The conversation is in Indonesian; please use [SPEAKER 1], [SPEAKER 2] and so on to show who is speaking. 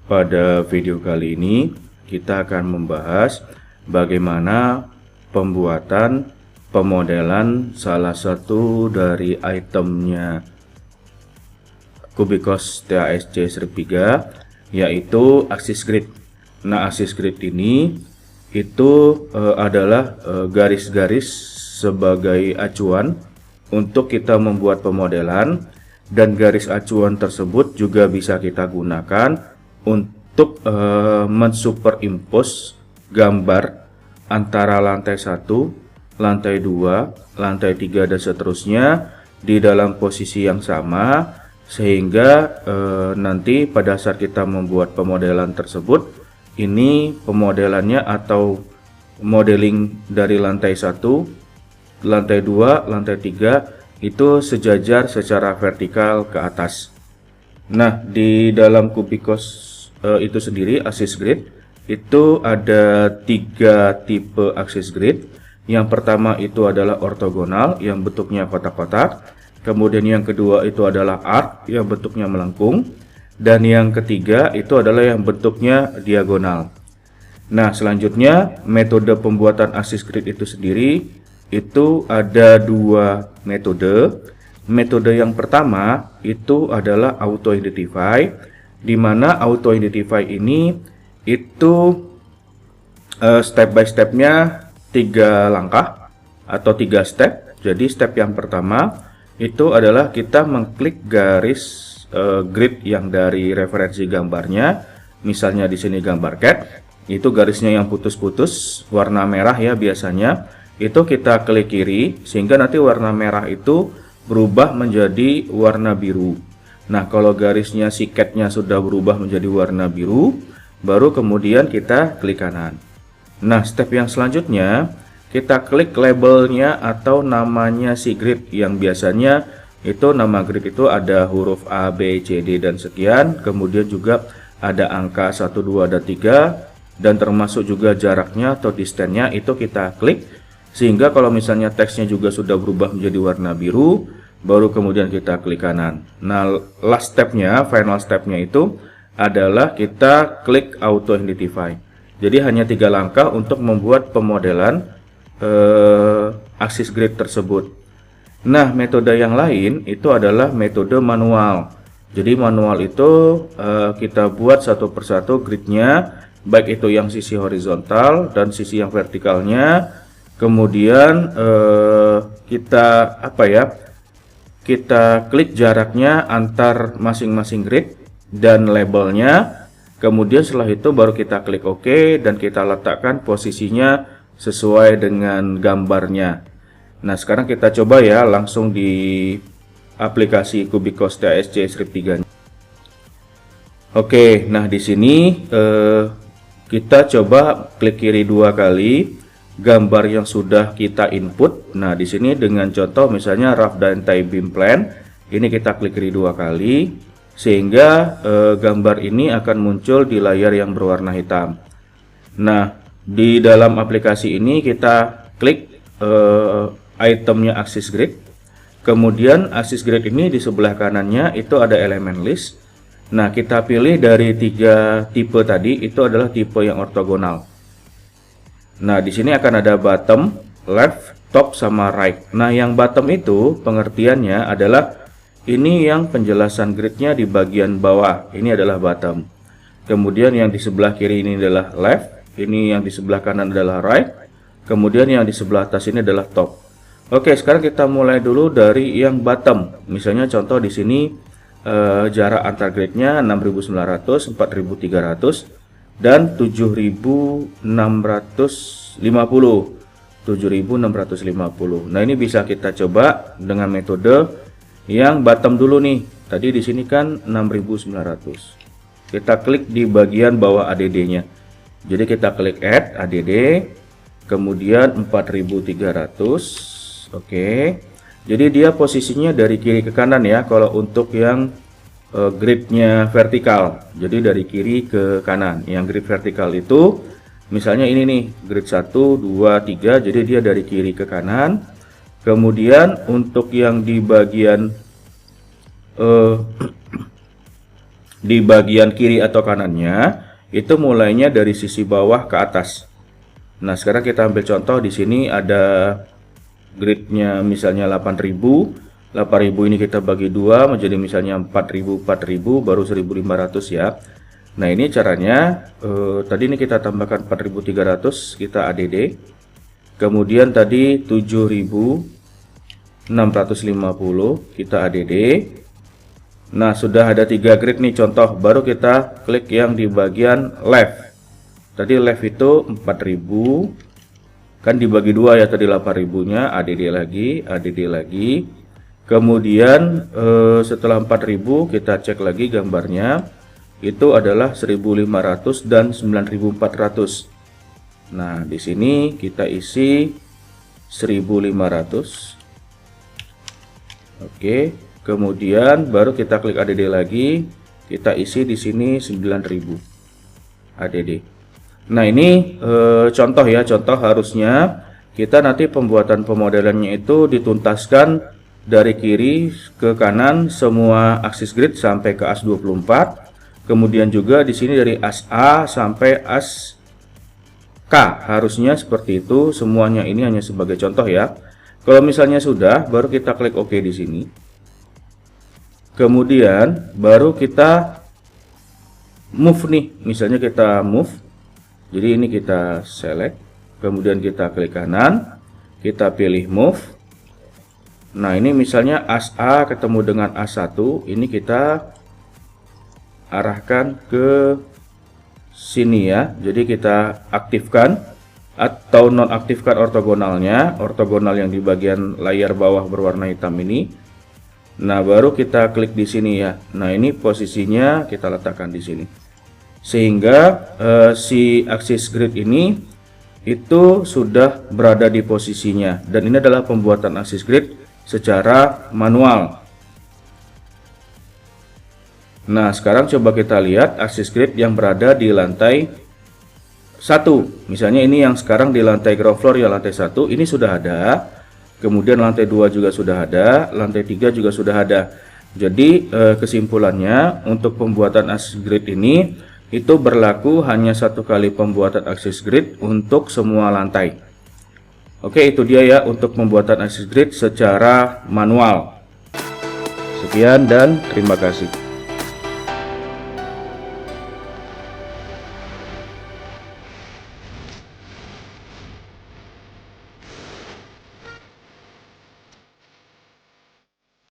[SPEAKER 1] Pada video kali ini kita akan membahas bagaimana pembuatan pemodelan salah satu dari itemnya Cubicos TASC strip 3, yaitu axis grid. Nah, axis grid ini itu adalah garis-garis sebagai acuan untuk kita membuat pemodelan, dan garis acuan tersebut juga bisa kita gunakan untuk mensuperimpose gambar antara lantai 1, lantai 2, lantai 3 dan seterusnya di dalam posisi yang sama, sehingga nanti pada saat kita membuat pemodelan tersebut, ini pemodelannya atau modeling dari lantai 1, lantai 2, lantai 3 itu sejajar secara vertikal ke atas. Nah, di dalam Cubicos itu sendiri, axis grid itu ada 3 tipe axis grid. Yang pertama itu adalah ortogonal yang bentuknya kotak-kotak, kemudian yang kedua itu adalah arc yang bentuknya melengkung, dan yang ketiga itu adalah yang bentuknya diagonal. Nah, selanjutnya metode pembuatan axis grid itu sendiri itu ada 2 metode. Metode yang pertama itu adalah auto identify, di mana auto identify ini itu step by stepnya 3 langkah atau 3 step. Jadi step yang pertama itu adalah kita mengklik garis grid yang dari referensi gambarnya. Misalnya di sini gambar cat, itu garisnya yang putus-putus warna merah ya biasanya. Itu kita klik kiri sehingga nanti warna merah itu berubah menjadi warna biru. Nah, kalau garisnya si catnya sudah berubah menjadi warna biru, baru kemudian kita klik kanan. Nah, step yang selanjutnya kita klik labelnya atau namanya si grid, yang biasanya itu nama grid itu ada huruf A, B, C, D dan sekian, kemudian juga ada angka 1, 2, dan 3, dan termasuk juga jaraknya atau distance-nya itu kita klik, sehingga kalau misalnya teksnya juga sudah berubah menjadi warna biru, baru kemudian kita klik kanan. Nah, last stepnya, final stepnya itu adalah kita klik auto identify. Jadi hanya 3 langkah untuk membuat pemodelan axis grid tersebut. Nah, metode yang lain itu adalah metode manual. Jadi manual itu kita buat satu persatu gridnya, baik itu yang sisi horizontal dan sisi yang vertikalnya. Kemudian kita klik jaraknya antar masing-masing grid dan labelnya. Kemudian setelah itu baru kita klik OK dan kita letakkan posisinya sesuai dengan gambarnya. Nah, sekarang kita coba ya langsung di aplikasi Cubicos TASC strip 3. Oke, nah di sini kita coba klik kiri 2 kali gambar yang sudah kita input. Nah, di sini dengan contoh misalnya rough dan tie beam plan, ini kita klik kiri 2 kali sehingga gambar ini akan muncul di layar yang berwarna hitam. Nah, di dalam aplikasi ini kita klik itemnya axis grid, kemudian axis grid ini di sebelah kanannya itu ada elemen list. Nah, kita pilih dari 3 tipe tadi, itu adalah tipe yang ortogonal. Nah, di sini akan ada bottom, left, top, sama right. Nah, yang bottom itu pengertiannya adalah ini yang penjelasan gridnya di bagian bawah. Ini adalah bottom. Kemudian yang di sebelah kiri ini adalah left. Ini yang di sebelah kanan adalah right. Kemudian yang di sebelah atas ini adalah top. Oke, sekarang kita mulai dulu dari yang bottom. Misalnya contoh di sini jarak antar gridnya 6.900, 4.300. Dan 7.650. Nah, ini bisa kita coba dengan metode yang bottom dulu nih. Tadi di sini kan 6.900. Kita klik di bagian bawah ADD-nya. Jadi kita klik add ADD, kemudian 4.300. Oke. Jadi dia posisinya dari kiri ke kanan ya kalau untuk yang gridnya vertikal. Jadi dari kiri ke kanan. Yang grid vertikal itu misalnya ini nih, grid 1, 2, 3, jadi dia dari kiri ke kanan. Kemudian untuk yang di bagian di bagian kiri atau kanannya itu mulainya dari sisi bawah ke atas. Nah, sekarang kita ambil contoh. Di sini ada gridnya misalnya 8000. 8000 ini kita bagi 2 menjadi misalnya 4000 baru 1500 ya. Nah, ini caranya tadi ini kita tambahkan 4300, kita ADD. Kemudian tadi 7650 kita ADD. Nah, sudah ada 3 grid nih contoh. Baru kita klik yang di bagian left. Tadi left itu 4000 kan dibagi 2 ya, tadi 8000-nya ADD lagi. Kemudian setelah 4000 kita cek lagi gambarnya, itu adalah 1500 dan 9400. Nah, di sini kita isi 1500. Oke, kemudian baru kita klik ADD lagi, kita isi di sini 9000 ADD. Nah, ini contoh ya, contoh. Harusnya kita nanti pembuatan pemodelannya itu dituntaskan dari kiri ke kanan semua aksis grid sampai ke as 24. Kemudian juga di sini dari as A sampai as K, harusnya seperti itu semuanya. Ini hanya sebagai contoh ya. Kalau misalnya sudah, baru kita klik OK di sini. Kemudian baru kita move nih. Misalnya kita move. Jadi ini kita select, kemudian kita klik kanan, kita pilih move. Nah, ini misalnya as A ketemu dengan as 1, ini kita arahkan ke sini ya. Jadi kita aktifkan atau nonaktifkan ortogonalnya, ortogonal yang di bagian layar bawah berwarna hitam ini. Nah, baru kita klik di sini ya. Nah, ini posisinya kita letakkan di sini, sehingga si aksis grid ini itu sudah berada di posisinya. Dan ini adalah pembuatan aksis grid secara manual. Nah, sekarang coba kita lihat aksis grid yang berada di lantai 1. Misalnya ini yang sekarang di lantai ground floor ya, lantai 1 ini sudah ada. Kemudian lantai 2 juga sudah ada, lantai 3 juga sudah ada. Jadi kesimpulannya untuk pembuatan aksis grid ini itu berlaku hanya 1 kali pembuatan aksis grid untuk semua lantai. Oke, itu dia ya untuk pembuatan aksis grid secara manual. Sekian dan terima kasih.